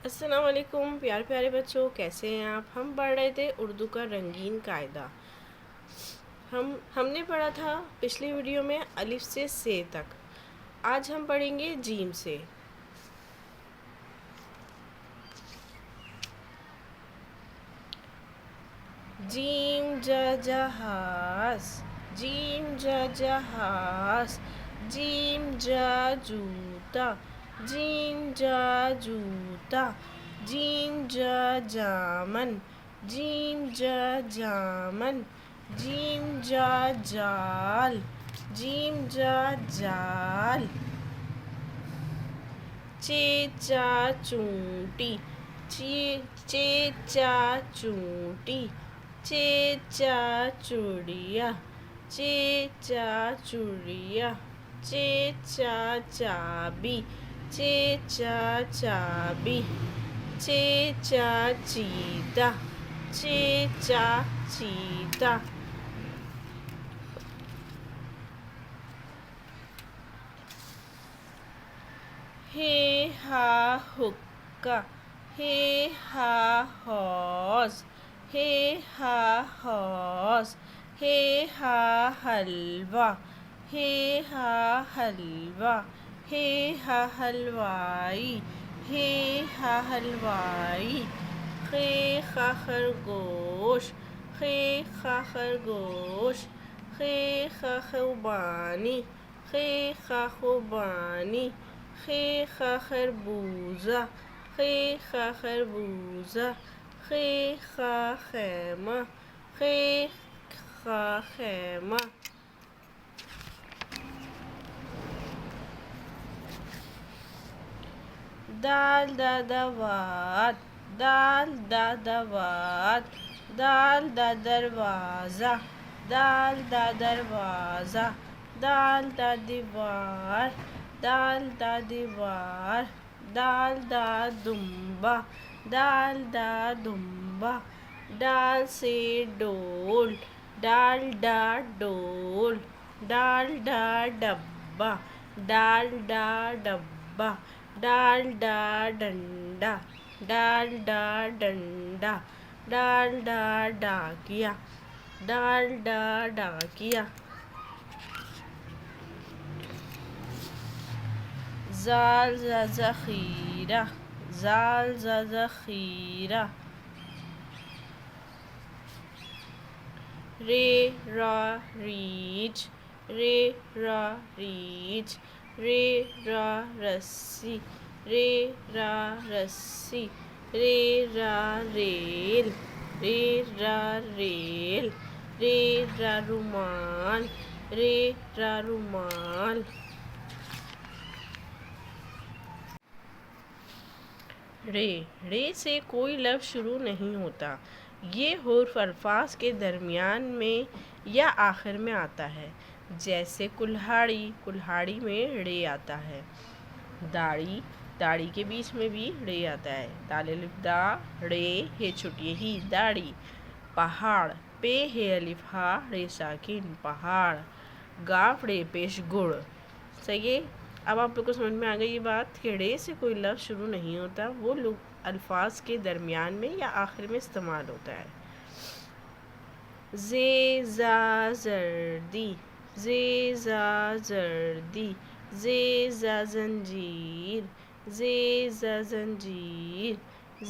السلام علیکم پیارے پیارے بچوں، کیسے ہیں آپ؟ ہم پڑھ رہے تھے اردو کا رنگین قاعدہ۔ ہم نے پڑھا تھا پچھلی ویڈیو میں الف سے سے تک۔ آج ہم پڑھیں گے جیم سے۔ جیم جا جہاز، جیم جا جہاز، جیم جا جوتا، جیم جا جوتا، جیم جا جامن، جیم جا جامن، جیم جا جال، جیم جا جال، چے چا چونٹی، چے چا چونٹی، چے چا چڑیا، چے چا چڑیا، چے چا چابی، چے چا چابی، چے چا چیتا، چے چا چیتا، ہے ہا حکا، ہے ہا ہوز، ہے ہا ہوز، ہے ہا حلوہ، ہے ہا حلوہ، ہے ہا حلوائی، ہے ہا حلوائی، خے خا خرگوش، خے خا خرگوش، خے خا خوبانی، خے خا خوبانی، خے خا خربوزہ، خے خا خربوزہ، خے خا خیمہ، خے خا خیمہ، دال دا دوات، دال دا دوات، دال دا دروازہ، دال دا دروازہ، دال دا دیوار، دال دا دیوار، دال دا دمبا، دال دا دمبا، ڈال سے ڈول، ڈال ڈا ڈول، ڈال ڈا ڈبہ، ڈال ڈا ڈبہ، ڈال ڈا ڈنڈا، ڈال ڈا ڈنڈا، ڈال ڈا ڈاکیا، ڈال ڈا ڈاکیا، زال زا ذخیرہ، زال زا ذخیرہ، رے را ریچھ، رے را ریچھ، رے را رسی، رے را رسی، رے را ریل، رے را ریل، رے را رومال، رے را رومال، رے سے کوئی لفظ شروع نہیں ہوتا۔ یہ حرف الفاظ کے درمیان میں یا آخر میں آتا ہے، جیسے کلہاڑی، کلہاڑی میں رے آتا ہے۔ داڑھی، داڑھی کے بیچ میں بھی رے آتا ہے۔ دال الف دا، رے ہے چھوٹی ہی، داڑھی۔ پہاڑ، پے ہے الف ہا، رے ساکن، پہاڑ۔ گاف رے پیش گڑ۔ صحیح ہے؟ اب آپ لوگ کو سمجھ میں آ گئی یہ بات کہ رے سے کوئی لفظ شروع نہیں ہوتا، وہ الفاظ کے درمیان میں یا آخر میں استعمال ہوتا ہے۔ زے زا زردی، زے زا زردی، زے زا زنجیر، زے زا زنجیر،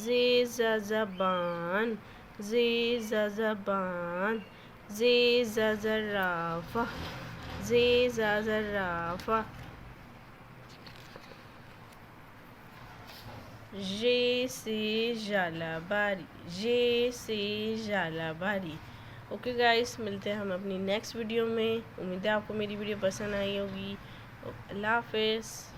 زے زا زبان، زے زا زبان، زے زا زرافہ، زے زا زرافہ، ژے سے ژالہ باری، ژے سے ژالہ باری۔ اوکے گائز، ملتے ہیں ہم اپنی نیکسٹ ویڈیو میں۔ امید ہے آپ کو میری ویڈیو پسند آئی ہوگی۔ اللہ حافظ۔